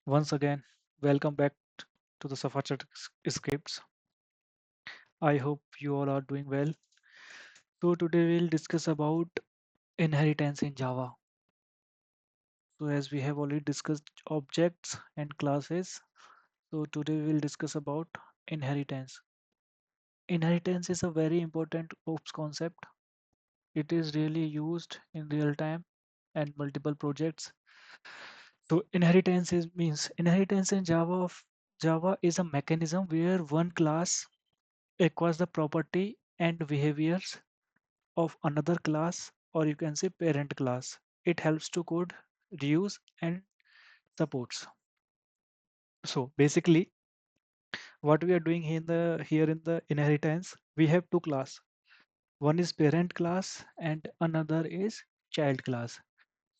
Once again, welcome back to the Safachat scripts. I hope you all are doing well. So today we'll discuss about inheritance in Java. So as we have already discussed objects and classes, so today we'll discuss about inheritance. Inheritance is a very important ops concept. It is really used in real time and multiple projects. So inheritance in Java is a mechanism where one class acquires the property and behaviors of another class, or you can say parent class. It helps to code, reuse, and supports. So basically, what we are doing here in the inheritance, we have two class. One is parent class and another is child class.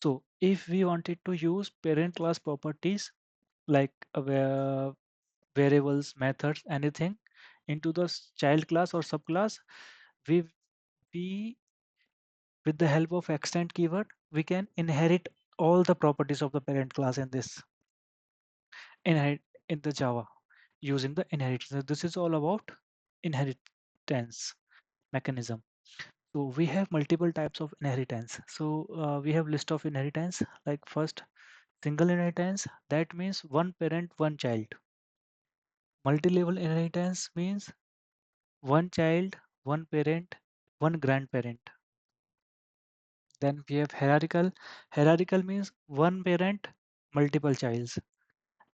So if we wanted to use parent class properties like variables, methods, anything into the child class or subclass, we we with the help of extend keyword, we can inherit all the properties of the parent class in this inherit in the Java using the inheritance. This is all about inheritance mechanism. So we have multiple types of inheritance. So we have list of inheritance like first single inheritance, that means one parent, one child. Multi-level inheritance means one child, one parent, one grandparent. Then we have hierarchical. Hierarchical means one parent, multiple childs.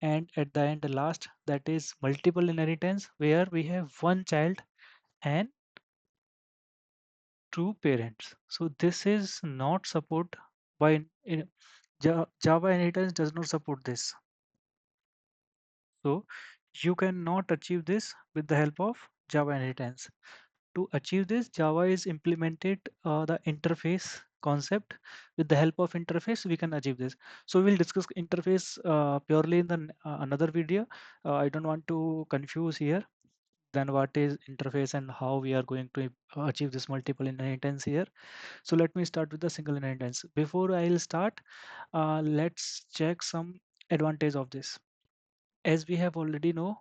And at the end, the last, that is multiple inheritance, where we have one child and two parents. So this is not support by Java inheritance does not support this. So you cannot achieve this with the help of Java inheritance. To achieve this, Java is implemented the interface concept. With the help of interface, we can achieve this. So we'll discuss interface purely in the another video. I don't want to confuse here. Then what is interface and how we are going to achieve this multiple inheritance here. So let me start with the single inheritance. Before I'll start, let's check some advantage of this. As we have already know,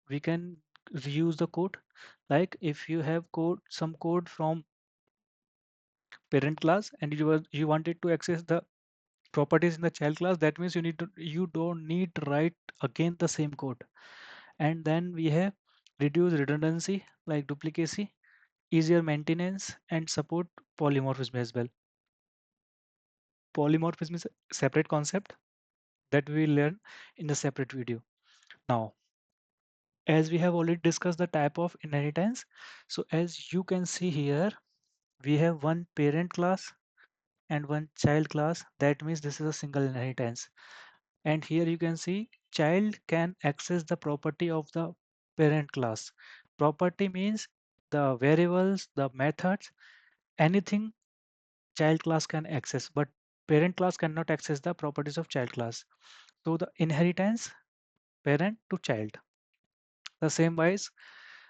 we can reuse the code. Like if you have some code from parent class and you wanted to access the properties in the child class, that means you don't need to write again the same code. And then we have reduce redundancy like duplicacy, easier maintenance, and support polymorphism as well. Polymorphism is a separate concept that we will learn in the separate video. Now, as we have already discussed the type of inheritance, so as you can see here, we have one parent class and one child class. That means this is a single inheritance. And here you can see child can access the property of the parent class. Property means the variables, the methods, anything child class can access, but parent class cannot access the properties of child class. So the inheritance parent to child. The same wise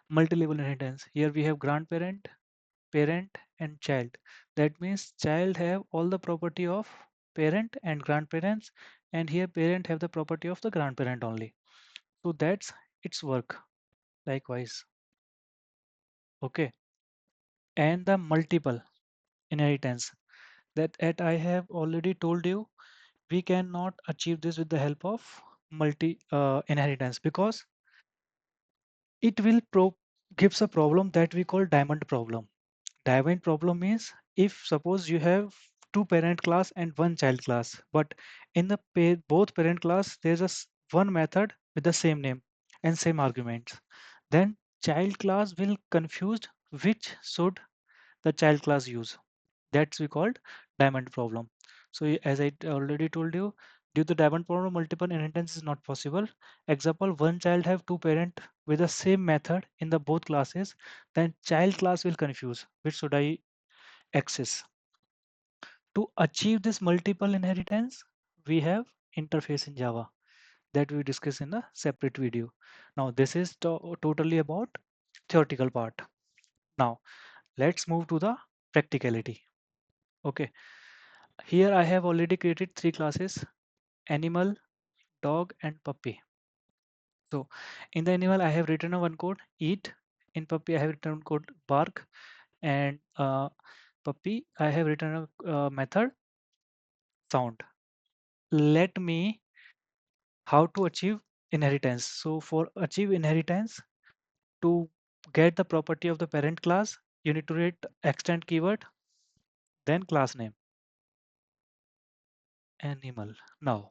multi-level inheritance. Here we have grandparent, parent, and child. That means child have all the property of parent and grandparents, and here parent have the property of the grandparent only. So that's its work. Likewise, okay. And the multiple inheritance, that I have already told you, we cannot achieve this with the help of multi inheritance because it will gives a problem that we call diamond problem. Diamond problem means if suppose you have two parent class and one child class, but in the both parent class there's one method with the same name and same arguments, then child class will confused which should the child class use. That's we called diamond problem. So as I already told you, due to diamond problem, multiple inheritance is not possible. Example, one child have two parent with the same method in the both classes, then child class will confuse which should I access. To achieve this multiple inheritance, we have interface in Java that we discuss in a separate video. Now this is totally about theoretical part. Now let's move to the practicality. Okay, here I have already created three classes: animal, dog and puppy. So in the animal, I have written a one code eat. In puppy, I have written one code bark, and puppy, I have written a method sound. Let me how to achieve inheritance. So for achieve inheritance, to get the property of the parent class, you need to write extend keyword, then class name animal. Now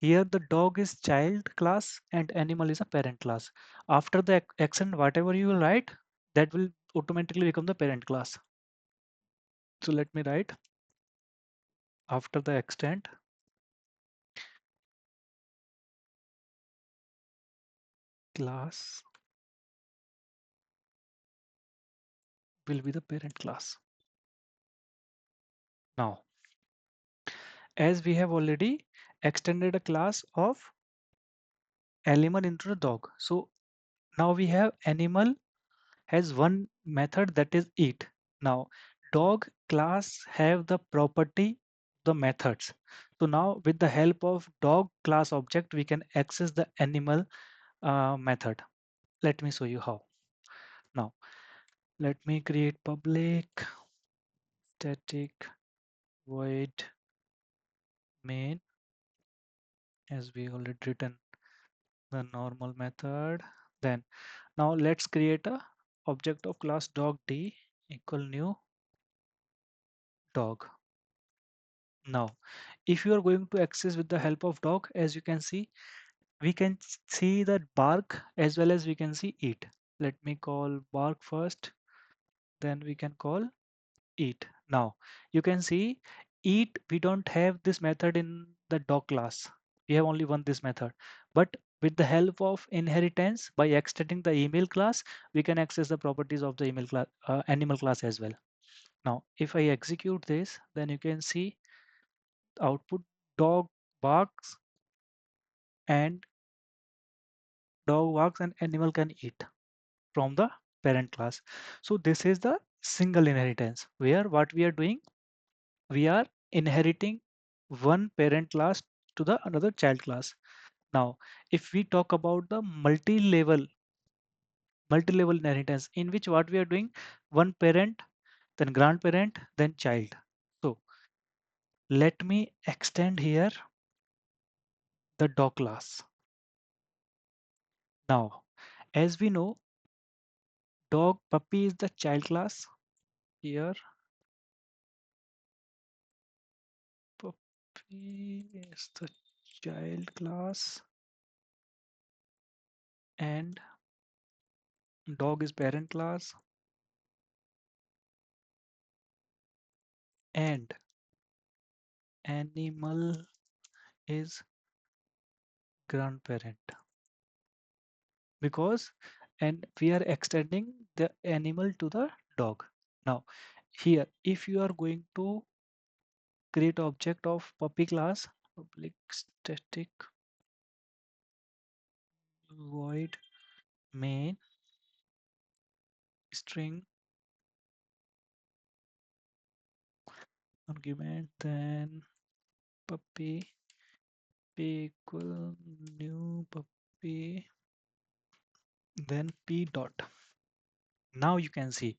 here the dog is child class and animal is a parent class. After the extend, whatever you will write, that will automatically become the parent class. So let me write after the extend class will be the parent class. Now, as we have already extended a class of animal into the dog. So now we have animal has one method that is eat. Now dog class have the property the methods. So now with the help of dog class object we can access the animal method. Let me show you how. Now let me create public static void main as we already written the normal method. Then now let's create a object of class dog d equal new dog. Now if you are going to access with the help of dog, as you can see, we can see that bark as well as we can see eat. Let me call bark first, then we can call eat. Now you can see eat, we don't have this method in the dog class. We have only one this method, but with the help of inheritance by extending the email class, we can access the properties of the email class, animal class as well. Now if I execute this, then you can see output dog barks and dog barks and animal can eat from the parent class. So this is the single inheritance where what we are doing, we are inheriting one parent class to the another child class. Now if we talk about the multi-level inheritance, in which what we are doing, one parent, then grandparent, then child. So let me extend here the dog class. Now as we know, dog puppy is the child class. Here puppy is the child class and dog is parent class and animal is grandparent, because and we are extending the animal to the dog. Now here if you are going to create object of puppy class, public static void main string argument, then puppy p equal new puppy, then p dot. Now you can see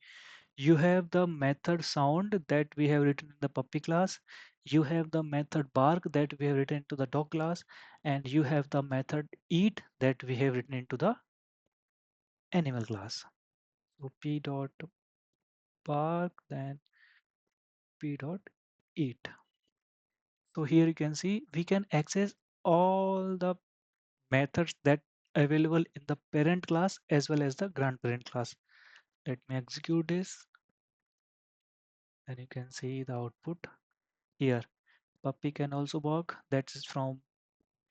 you have the method sound that we have written in the puppy class, you have the method bark that we have written into the dog class, and you have the method eat that we have written into the animal class. So p dot bark, then p dot eat. So here you can see we can access all the methods that available in the parent class as well as the grandparent class. Let me execute this, and you can see the output here. Puppy can also bark, that is from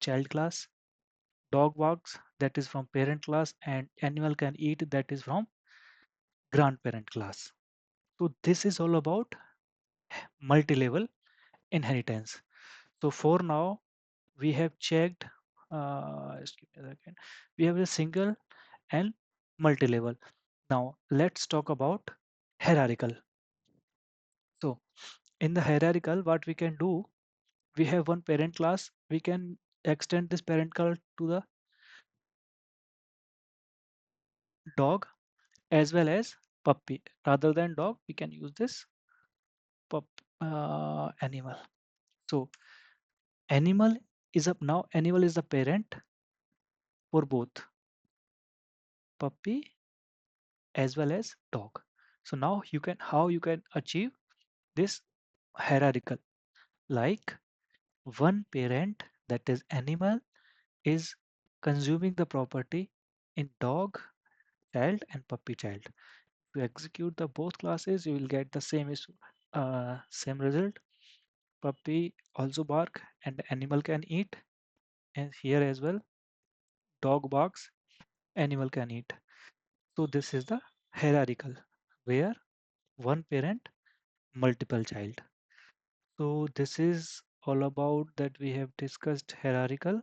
child class. Dog barks, that is from parent class, and animal can eat, that is from grandparent class. So this is all about multi-level inheritance. So for now, we have checked, just give me a second. We have a single and multi-level. Now let's talk about hierarchical. So in the hierarchical, what we can do, we have one parent class. We can extend this parent call to the dog as well as puppy. Rather than dog, we can use this pup animal. So animal is up now. Animal is the parent for both puppy as well as dog. So now you can how you can achieve this hierarchical, like one parent, that is animal, is consuming the property in dog child and puppy child. If you execute the both classes, you will get the same result. Puppy also bark and animal can eat, and here as well dog barks, animal can eat. So this is the hierarchical, where one parent, multiple child. So this is all about that we have discussed hierarchical,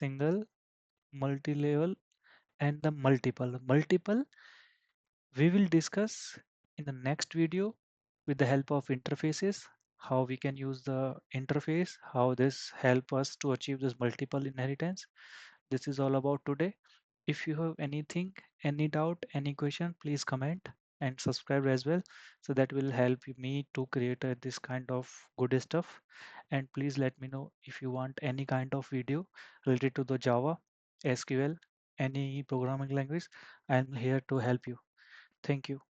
single, multi-level, and the multiple. Multiple we will discuss in the next video with the help of interfaces, how we can use the interface, how this help us to achieve this multiple inheritance. This is all about today. If you have anything, any doubt, any question, please comment and subscribe as well. So that will help me to create this kind of good stuff. And please let me know if you want any kind of video related to the Java, SQL, any programming language. I'm here to help you. Thank you.